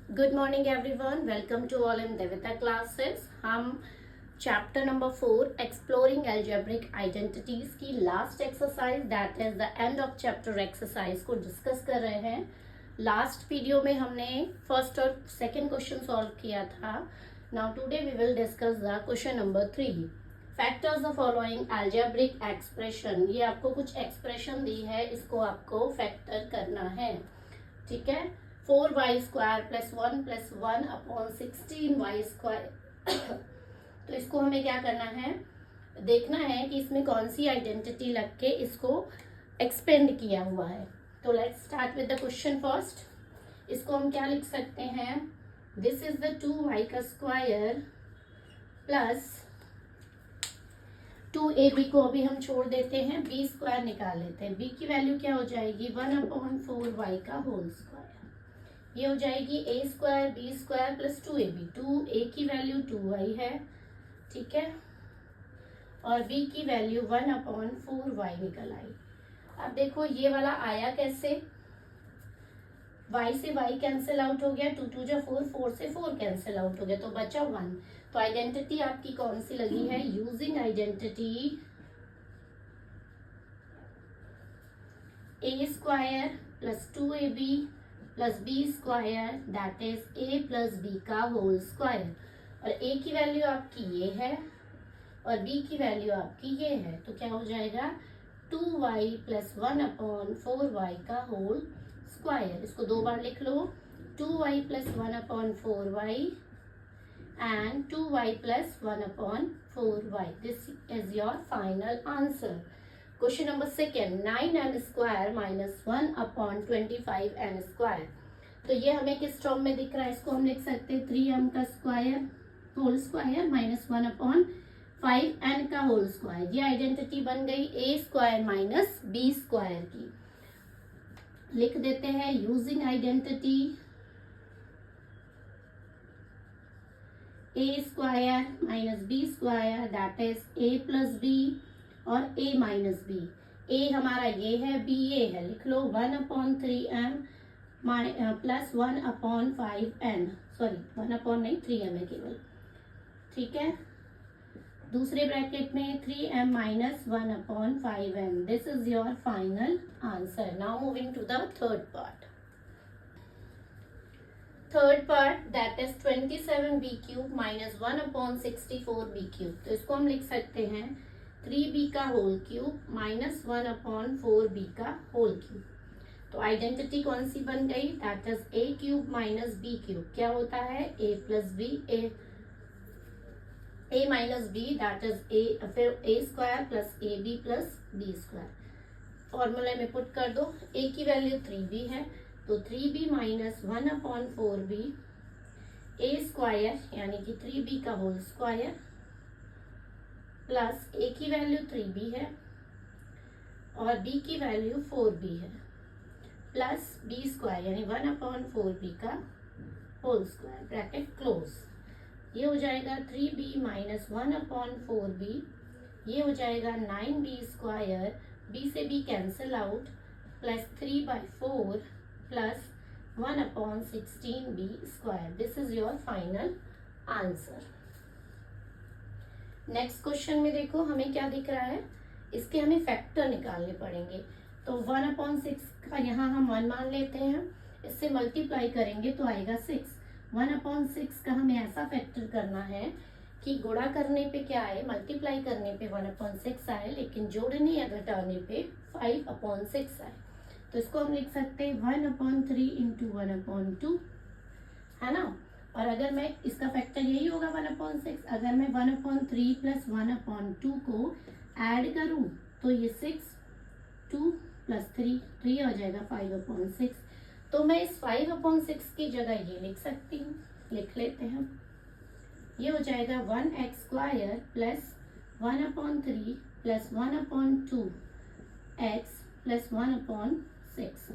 Good morning everyone, welcome to all in Devita classes. हम chapter number 4 exploring algebraic identities की last exercise that is the end of chapter exercise को discuss कर रहे हैं। Last video में हमने first और सेकंड क्वेश्चन सॉल्व किया था। Now today we will discuss the question number 3। Factors the following algebraic expression. ये आपको कुछ एक्सप्रेशन दी है, इसको आपको फैक्टर करना है। ठीक है, 4y square plus 1 plus 1 upon 16y square. तो इसको हमें क्या करना है, देखना है कि इसमें कौन सी आइडेंटिटी लग के इसको एक्सपेंड किया हुआ है। तो let's start with the question first. इसको हम क्या लिख सकते हैं, दिस इज द 2y का स्क्वायर प्लस 2ab को अभी हम छोड़ देते हैं, b स्क्वायर निकाल लेते हैं। b की वैल्यू क्या हो जाएगी, 1 अपॉन 4y का होल स्क्वायर। ये हो जाएगी a square b square plus 2ab। 2a की वैल्यू 2y है, ठीक है, और b की वैल्यू 1 अपॉन 4y निकल आई। अब देखो ये वाला आया कैसे, y से y कैंसिल आउट हो गया, 2 2 जा 4, 4 से 4 कैंसिल आउट हो गया, तो बचा 1। तो आइडेंटिटी आपकी कौन सी लगी है, using identity a square plus 2ab plus b square that is a plus b का होल स्क्वायर। और a की वैल्यू आपकी ये है और b की वैल्यू आपकी ये है, तो क्या हो जाएगा 2y प्लस 1 अपॉन 4y का होल स्क्वायर। इसको दो बार लिख लो, 2y plus 1 upon 4y and 2y plus 1 upon 4y। This is your final answer. Question number second, 9n square minus 1 upon 25n square. तो ये हमें किस फॉर्म में दिख रहा है, इसको हम लिख सकते हैं 3m का square whole square minus 1 upon 5n का होल स्क्वायर। ये आइडेंटिटी बन गई a square minus b square की। लिख देते हैं using identity a square minus b square that is a plus b और a माइनस बी। a हमारा ये है, b ये है, लिख लो 1 upon 3m plus 1 upon 5n, sorry 1 upon नहीं 3m है केवल, ठीक है। दूसरे ब्रैकेट में 3m minus 1 upon 5n। This is your final answer. Now moving to the third part. Third part that is 27b cube minus 1 upon 64b cube. तो इसको हम लिख सकते हैं 3b का whole cube minus 1 upon 4b का whole cube. तो identity कौन सी बन गई, that is a cube minus b cube. क्या होता है, a plus b, a minus b that is a, फिर a square plus ab plus b square. फॉर्मूले में पुट कर दो, a की वैल्यू 3b है, तो 3b minus 1 upon 4b a square यानी कि 3b का होल स्क्वायर प्लस a की वैल्यू 3b है और b की वैल्यू 4b है प्लस b स्क्वायर यानी 1 अपॉन 4b का होल स्क्वायर, ब्रैकेट क्लोज। ये हो जाएगा 3b माइनस 1 अपॉन 4b, ये हो जाएगा 9b स्क्वायर, b से b cancel out, plus 3/4 plus 1 upon 16b square. This is your final answer. Next question में देखो हमें क्या दिख रहा है, इसके हमें फैक्टर निकालने पड़ेंगे। तो 1 अपॉन 6 का यहाँ हम 1 मान लेते हैं, इससे मल्टीप्लाई करेंगे तो आएगा 6। 1 अपॉन 6 का हमें ऐसा फैक्टर करना है कि गुणा करने पे क्या आए, मल्टीप्लाई करने पे 1 अपॉन 6 आए, लेकिन जोड़ने या घटाने पे 5 अपॉन 6 आए। तो इसको हम लिख सकते हैं 1 अपॉन 3 इंटू 1 अपॉन 2, है ना। और अगर मैं इसका फैक्टर यही होगा 1 अपॉन 6, अगर मैं 1 अपॉन 3 प्लस 1 अपॉन 2 को ऐड करूं तो ये 6, 2 प्लस 3 हो जाएगा 5 अपॉन 6। तो मैं इस 5 अपॉन 6 की जगह ये लिख सकती हूँ, लिख लेते हैं। ये हो जाएगा 1x square plus 1 upon 3 plus 1 upon 2 x plus 1 upon 6।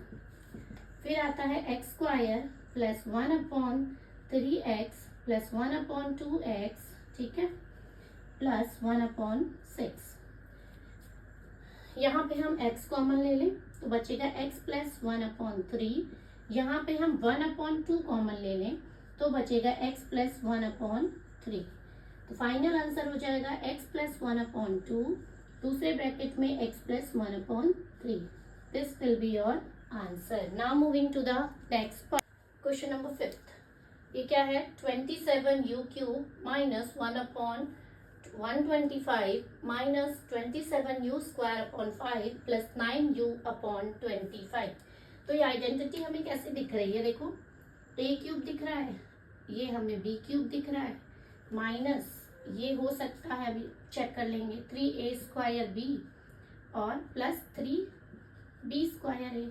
फिर आता है x square plus 1 upon 3x plus 1 upon 2x, ठीक है, प्लस 1 अपॉन 6। यहाँ पे हम x कॉमन ले लें तो बचेगा x प्लस 1 अपॉन 3 यहाँ पे हम 1/2 कॉमन ले लें तो बचेगा x प्लस 1/3। तो फाइनल आंसर हो जाएगा x प्लस 1/2, दूसरे ब्रैकेट में x plus 1/3। This will be your answer. Now moving to the next part, question number 5। ये क्या है, 27u³ minus 1/125 minus 27u² plus 9u/25। तो ये आइडेंटिटी हमें कैसे दिख रही है, देखो a³ दिख रहा है, ये हमें b³ दिख रहा है, माइनस ये हो सकता है, अभी चेक कर लेंगे, 3a² और प्लस 3b²।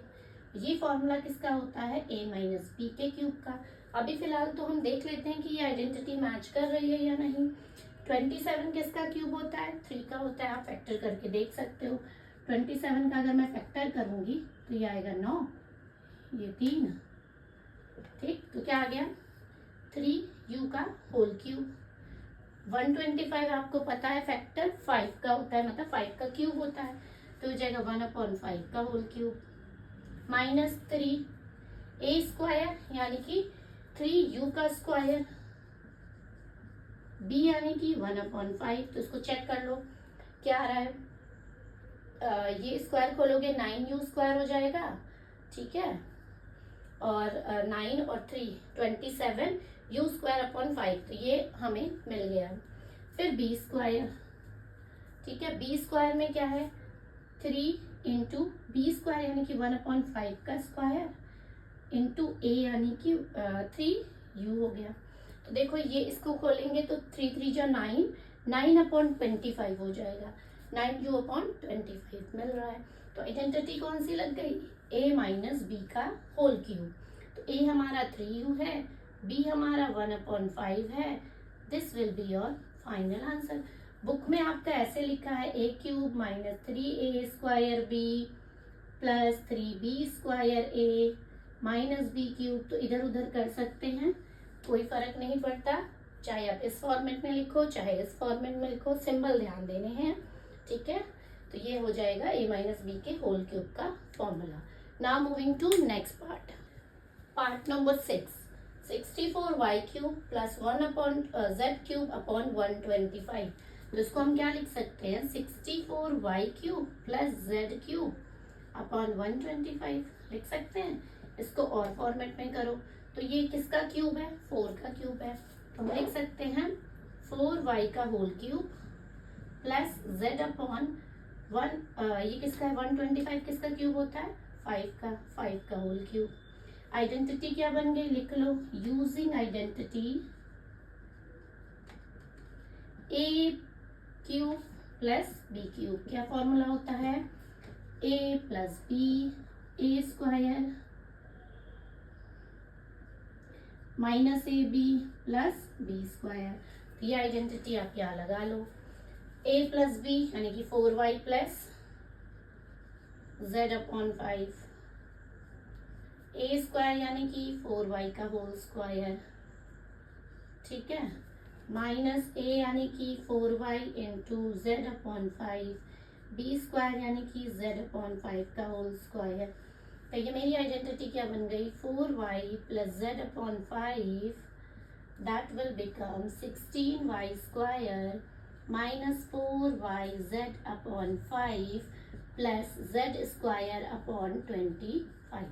ये फॉर्मूला किसका होता है, a माइनस b के क्यूब का। अभी फिलहाल तो हम देख लेते हैं कि ये आइडेंटिटी मैच कर रही है या नहीं। 27 किसका क्यूब होता है, 3 का होता है, आप फैक्टर करके देख सकते हो। 27 का अगर मैं फैक्टर करूंगी तो ये आएगा 9, ये 3, ठीक। तो क्या आ गया, 3u का होल क्यूब। 125 आपको पता है फैक्टर 5 का होता है, मतलब 5 का क्यूब होता है, तो हो जाएगा 1/5 का होल क्यूब माइनस 3a² यानी कि 3u का स्क्वायर, b यानी कि 1/5। तो इसको चेक कर लो क्या आ रहा है, ये स्क्वायर खोलोगे 9u² हो जाएगा, ठीक है, और 9 और 3 27u²/5, तो ये हमें मिल गया। फिर b², ठीक है, b² में क्या है, 3 इंटू b² यानी कि 1/5 का स्क्वायर इंटू a यानी कि 3u हो गया। तो देखो ये इसको खोलेंगे तो 3 3 जो 9, 9/25 हो जाएगा, 9u/25 मिल रहा है। तो आइडेंटिटी कौन सी लग गई, a माइनस b का होल क्यूब। तो a हमारा 3u है, b हमारा 1/5 है। This will be your final answer. Book में आपका ऐसे लिखा है a³ minus 3a² plus 3b² minus b³, तो इधर उधर कर सकते हैं, कोई फर्क नहीं पड़ता, चाहे आप इस फॉर्मेट में लिखो चाहे इस फॉर्मेट में लिखो, सिंबल ध्यान देने हैं, ठीक है। तो ये हो जाएगा a माइनस बी के होल क्यूब का formula. Now moving to next part, part number 6, 64y³ plus 1/z³ 125। इसको हम क्या लिख सकते हैं, 64y³ प्लस z³ 125 लिख सकते हैं। इसको और फॉर्मेट में करो तो ये किसका क्यूब है, 4 का क्यूब है, तो हम लिख सकते हैं 4y का होल क्यूब प्लस z/1, ये किसका है, 125 किसका क्यूब होता है, 5 का होल क्यूब। आइडेंटिटी क्या बन गई, लिख लो, using identity a³ plus b³ क्या फॉर्मूला होता है, a plus b a² minus ab plus b²। ये आइडेंटिटी आप यहाँ लगा लो, a प्लस b यानी कि 4y प्लस z/5, a² यानी कि 4y का होल स्क्वायर, ठीक है, माइनस a यानी कि 4y इंटू z/5, b² यानी कि z/5 का होल स्क्वायर। तो ये मेरी आइडेंटिटी क्या बन गई, 4y plus z/5, that will become 16y² minus 4y z/5 plus z²/25।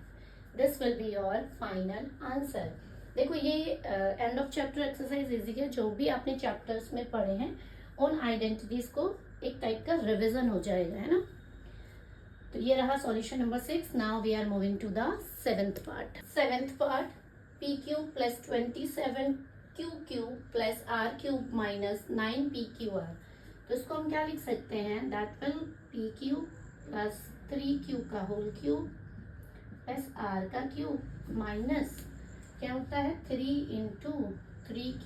This will be your final answer. देखो ये and of chapter exercise easy है, जो भी आपने चैप्टर्स में पढ़े हैं उन आइडेंटिटीज को एक टाइप का रिविजन हो जाएगा, है ना। तो ये रहा solution number 6। Now we are moving to the 7th part, p³ plus 27q³ plus r³ minus 9p QR। तो इसको हम क्या लिख सकते हैं, that will p³ plus 3q का होल क्यूब प्लस r का क्यूब माइनस क्या होता है 3 into 3q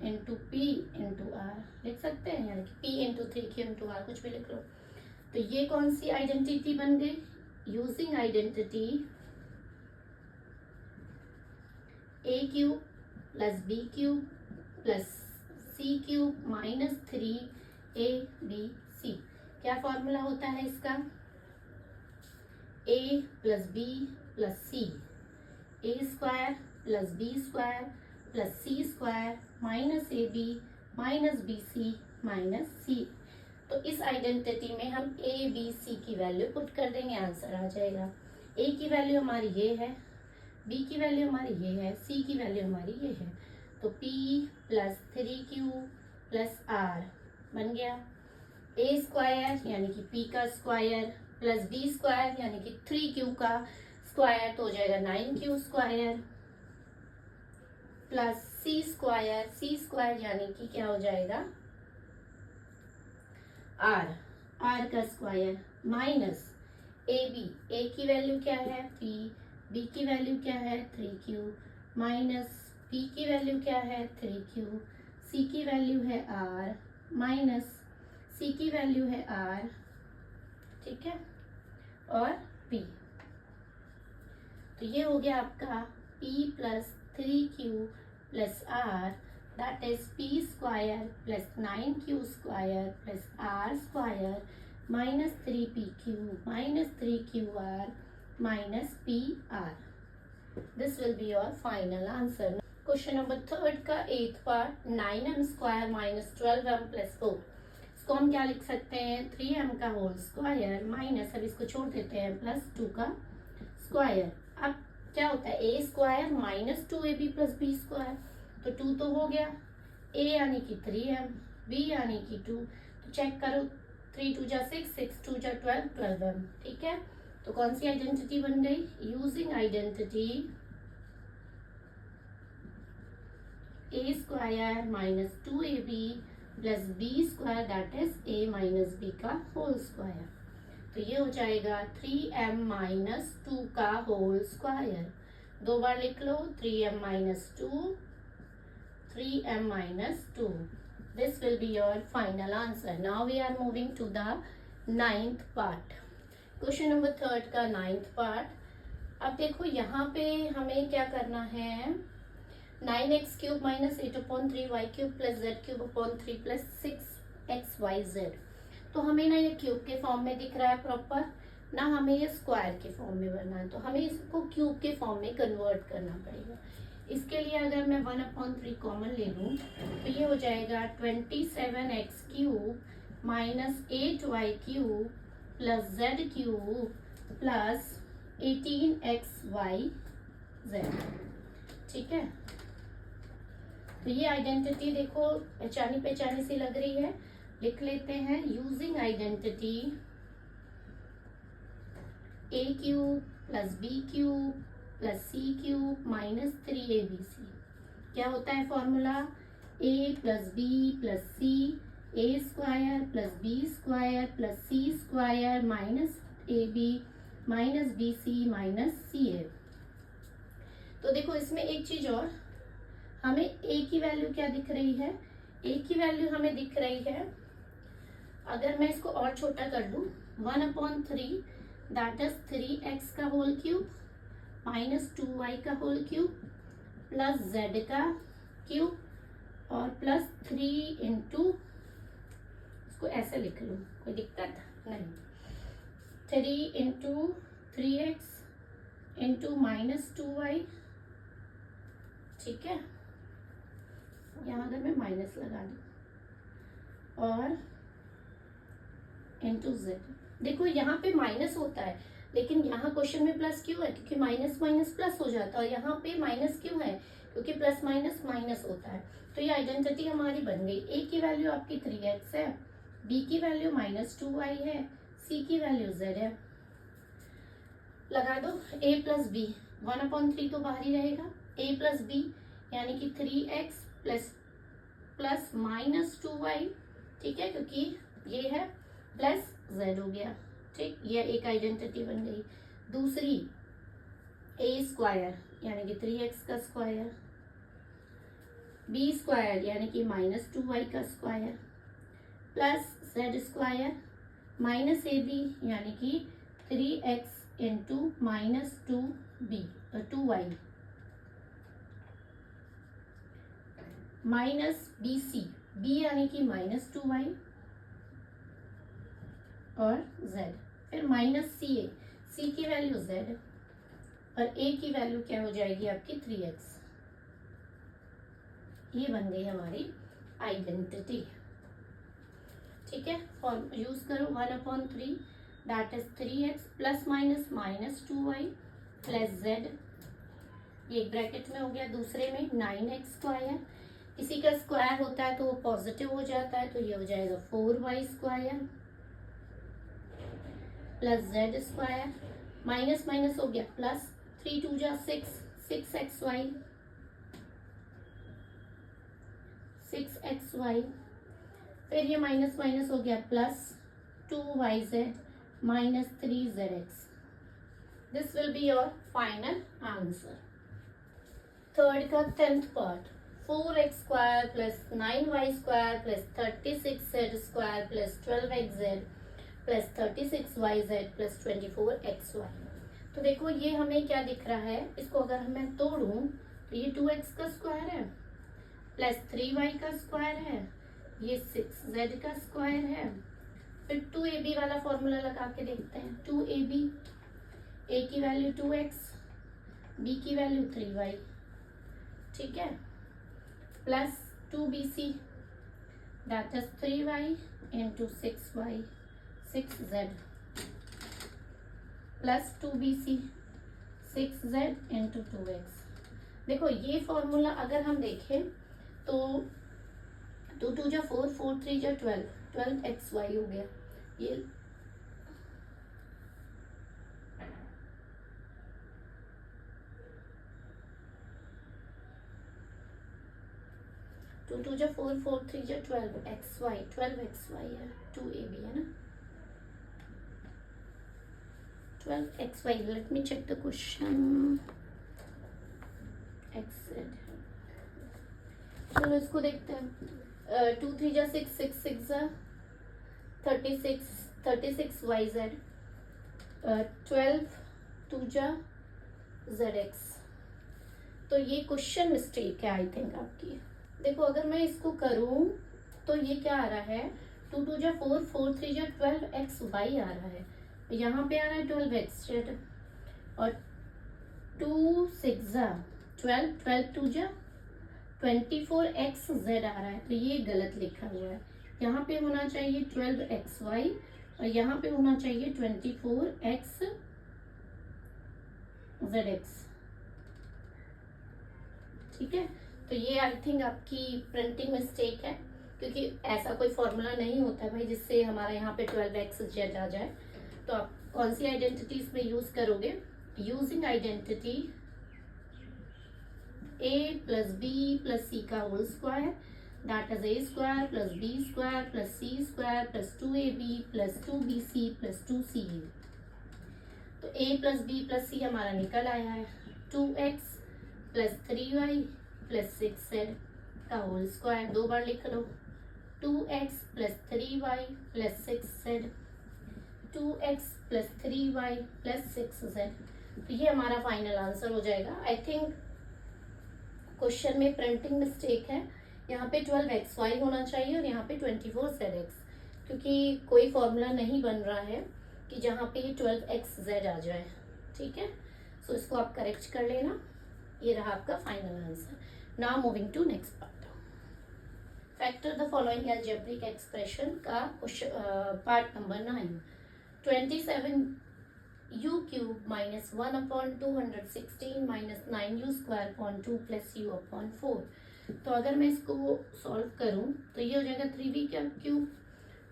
into p into r लिख सकते हैं, यानी कि p into 3q into r कुछ भी लिख लो। तो ये कौन सी आइडेंटिटी बन गई, using identity a³ plus b³ plus c³ minus 3abc। क्या फॉर्मूला होता है इसका, a plus b plus C, A square plus B square plus C square minus A B minus B C minus C. तो इस identity में हम A B C की value put कर देंगे, आंसर आ जाएगा। ए की वैल्यू हमारी ये है, बी की वैल्यू हमारी ये है, सी की वैल्यू हमारी ये है। तो P plus 3Q plus R बन गया। ए स्क्वायर यानी कि P का स्क्वायर प्लस बी स्क्वायर यानी कि 3Q का स्क्वायर तो हो जाएगा 9Q square plus C square यानी कि क्या हो जाएगा R का स्क्वायर माइनस ए की वैल्यू क्या है P, बी की वैल्यू क्या है 3Q माइनस P की वैल्यू क्या है 3Q, C की वैल्यू है R माइनस C की वैल्यू है R, ठीक है, और P। तो ये हो गया आपका P plus 3Q plus R, that is P square plus 9Q square plus R square minus 3PQ minus 3QR minus PR। This will be your final answer. Question number 3 का 8th part, 9m square minus 12m plus 4। इसको हम क्या लिख सकते हैं 3m का whole square minus, अब इसको छोड़ देते हैं, प्लस 2 का स्क्वायर। अब क्या होता है A square minus 2ab plus B square, तो 2 तो हो गया, a यानी कि 3m, b यानी कि 2, तो चेक करो 3 2 जा 6, 6 2 जा 12, 12m, ठीक है। तो कौन सी आइडेंटिटी बन गई, using identity A square minus 2ab plus B square that is a minus B का होल स्क्वायर। तो ये हो जाएगा 3m माइनस 2 का होल स्क्वायर, 2 बार लिख लो 3m minus 2, 3m minus 2। This will be your final answer. Now we are moving to the 9th part. Question number 3 का 9th पार्ट। अब देखो यहाँ पे हमें क्या करना है, 9x cube minus 8/3 y cube plus z cube upon 3 plus 6xyz। तो हमें ना ये क्यूब के फॉर्म में दिख रहा है प्रॉपर, ना हमें ये स्क्वायर के फॉर्म में बनना है, तो हमें इसको क्यूब के फॉर्म में कन्वर्ट करना पड़ेगा। इसके लिए अगर मैं 1/3 कॉमन ले लूँ तो ये हो जाएगा 27x cube minus 8y cube plus z cube plus 18xyz, ठीक है। तो ये आइडेंटिटी देखो पहचानी सी लग रही है, लिख लेते हैं using identity a cube plus b cube plus c cube minus 3abc। क्या होता है formula, a plus b plus c, a square plus b square plus c square minus ab minus bc minus ca। तो देखो इसमें एक चीज और, हमें a की वैल्यू क्या दिख रही है, a की वैल्यू हमें दिख रही है, अगर मैं इसको और छोटा कर दूं 1/3 दैट इज 3x का होल क्यूब माइनस 2y का होल क्यूब प्लस z का क्यूब और प्लस 3 इंटू, इसको ऐसे लिख लो कोई दिक्कत नहीं, 3 into 3x into minus 2y, ठीक है। यहाँ अगर मैं माइनस लगा दूं और इंटू z, देखो यहाँ पे माइनस होता है लेकिन यहाँ क्वेश्चन में प्लस क्यों है, क्योंकि माइनस माइनस प्लस हो जाता है, और यहाँ पे माइनस क्यों है, क्योंकि प्लस माइनस माइनस होता है। तो ये आइडेंटिटी हमारी बन गई, a की वैल्यू आपकी 3x है, b की वैल्यू माइनस 2y है, c की वैल्यू z है। लगा दो a प्लस b, 1/3 तो बाहर ही रहेगा, a प्लस b यानी कि 3x प्लस माइनस 2y, ठीक है, क्योंकि ये है प्लस z हो गया, ठीक। ये एक आइडेंटिटी बन गई। दूसरी a स्क्वायर यानी कि 3x का स्क्वायर, b स्क्वायर यानी कि माइनस 2y का square plus z square minus ab यानी कि 3x into minus 2y minus bc, b यानी कि माइनस 2y और z, फिर माइनस सी की वैल्यू z, और a की वैल्यू क्या हो जाएगी आपकी 3x। ये बन गई हमारी आइडेंटिटी। ठीक है, फॉर्म यूज करो 1/3 that is 3x plus minus minus 2y plus z। ये एक ब्रैकेट में हो गया, दूसरे में 9x स्क्वायर, किसी का स्क्वायर होता है तो वो पॉजिटिव हो जाता है, तो ये हो जाएगा 4y square plus z square, minus minus हो गया प्लस, 3 2 जा 6, 6xy 6xy, फिर ये माइनस माइनस हो गया plus 2yz minus 3zx। This will be your final answer. Third का 10th part, 4x square plus 9y square plus 36z square plus 12xz plus 36yz plus 24xy। तो देखो ये हमें क्या दिख रहा है, इसको अगर मैं तोड़ूं तो ये 2x का स्क्वायर है प्लस 3y का स्क्वायर है, ये 6z का स्क्वायर है। फिर 2ab वाला फॉर्मूला लगा के देखते हैं, 2ab, a की वैल्यू 2x, b की वैल्यू 3y, ठीक है, plus 2bc that is 3y into 6y 6z plus 2bc 6z into 2x। देखो ये फॉर्मूला अगर हम देखें तो 2 2 जा 4, 4 3 जा 12, 12xy हो गया। ये 2 2 जा 4, 4 3 जा 12xy, 12xy है, 2ab है ना, 12xy। Let me check the question. xz, चलो इसको देखते हैं। 2 3 जा 6, 6 6 जा 36, 36yz, 12 2 जा zx। तो ये क्वेश्चन मिस्टेक है आई थिंक आपकी। देखो अगर मैं इसको करूं तो ये क्या आ रहा है, 2 2 जा 4, 4 3 जा 12xy आ रहा है, यहाँ पे आ रहा है 12x और 2 6 जा 12, 12 2 जा 24xz आ रहा है, तो ये गलत लिखा हुआ है। यहाँ पे होना चाहिए 12xy और यहाँ पे होना चाहिए 24xzx। ठीक है, तो ये आई थिंक आपकी प्रिंटिंग मिस्टेक है, क्योंकि ऐसा कोई फॉर्मूला नहीं होता है भाई जिससे हमारा यहाँ पे 12xz आ जाए। तो आप कौन सी आइडेंटिटीज में यूज करोगे, using identity a plus b plus c का whole square that is a square plus b square plus c square plus 2ab plus 2bc plus 2ca। तो a plus b plus c हमारा निकल आया है, 2x plus 3y plus 6z का whole square, 2 बार लिख लो, 2x plus 3y plus 6z, 2x plus 3y plus 6z। तो ये हमारा फाइनल आंसर हो जाएगा। आई थिंक क्वेश्चन में प्रिंटिंग मिस्टेक है, यहाँ पे 12xy होना चाहिए और यहाँ पे 24zx, क्योंकि कोई फॉर्मूला नहीं बन रहा है कि जहाँ पे 12xz आ जाए। ठीक है, सो इसको आप करेक्ट कर लेना। ये रहा आपका final answer. Now moving to next part, factor the following algebraic expression का part number 9, 27 u cube minus 1/216 minus 9u square upon 2 plus u upon 4। तो अगर मैं इसको सॉल्व करूं तो ये हो जाएगा 3v का क्यूब,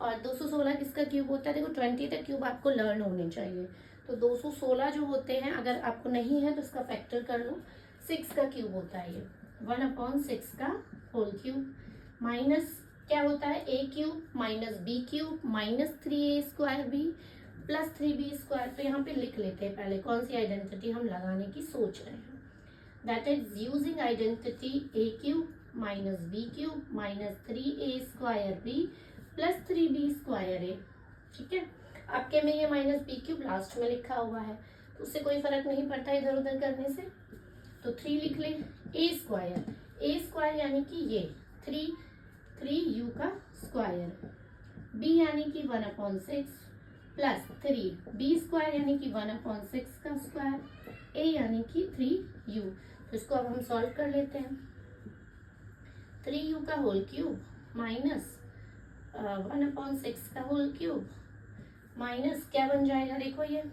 और 216 किसका क्यूब होता है, देखो 20 तक क्यूब आपको लर्न होने चाहिए। तो 216 जो होते हैं, अगर आपको नहीं है तो इसका फैक्टर कर लो, 6 का क्यूब होता है ये, 1/6 का होल क्यूब, माइनस क्या होता है a cube minus b cube minus 3a square b plus 3b square. तो यहाँ पे लिख लेते हैं पहले कौन सी आइडेंटिटी हम लगाने की सोच रहे हैं, that is using identity a cube minus b cube minus 3a square b plus 3b square a। ठीक है, आपके में ये माइनस b क्यूब लास्ट में लिखा हुआ है, तो उससे कोई फर्क नहीं पड़ता इधर उधर करने से, तो 3 लिख ले, a स्क्वायर यानी कि ये 3u का स्क्वायर, b यानी कि 1/6 प्लस 3 बी स्क्वायर यानी कि 1/6 का स्क्वायर, ए यानी कि 3u। तो इसको अब हम सॉल्व कर लेते हैं। 3u का होल क्यूब माइनस 1/6 का होल क्यूब माइनस क्या बन जाएगा, देखो ये,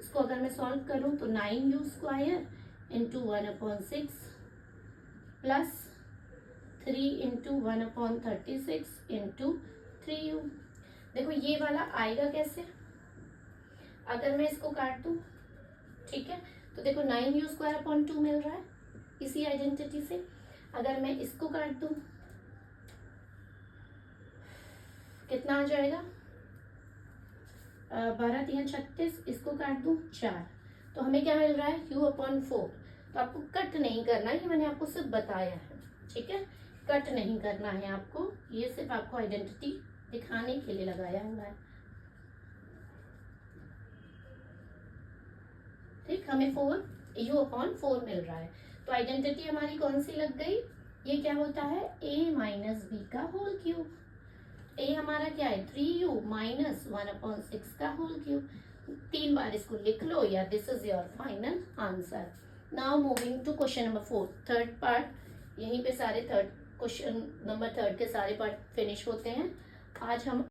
इसको अगर मैं सॉल्व करूं तो 9u square into 1/6 plus 3 into 1/36 into 3u। देखो ये वाला आएगा कैसे, अगर मैं इसको काट दूं, ठीक है, तो देखो 9u स्क्वायर अपॉन 2 मिल रहा है इसी आइडेंटिटी से। अगर मैं इसको काट दूं कितना आ जाएगा, 12×3=36, इसको काट दूं 4, तो हमें क्या मिल रहा है u/4। तो आपको कट नहीं करना है, ये मैंने आपको सिर्फ बताया है, ठीक है, कट नहीं करना है आपको, ये सिर्फ आपको आइडेंटिटी दिखाने के लिए लगाया हुआ है। ठीक, हमें 4u/4 मिल रहा है, तो आइडेंटिटी हमारी कौन सी लग गई, ये क्या होता है a माइनस बी का होल क्यूब। ए हमारा क्या है 3u माइनस 1/6 का होल क्यूब। 3 बार इसको लिख लो या this is your final answer. Now moving to question number 4, third part. यहीं पे सारे क्वेश्चन नंबर 3 के सारे पार्ट फिनिश होते हैं। आज हम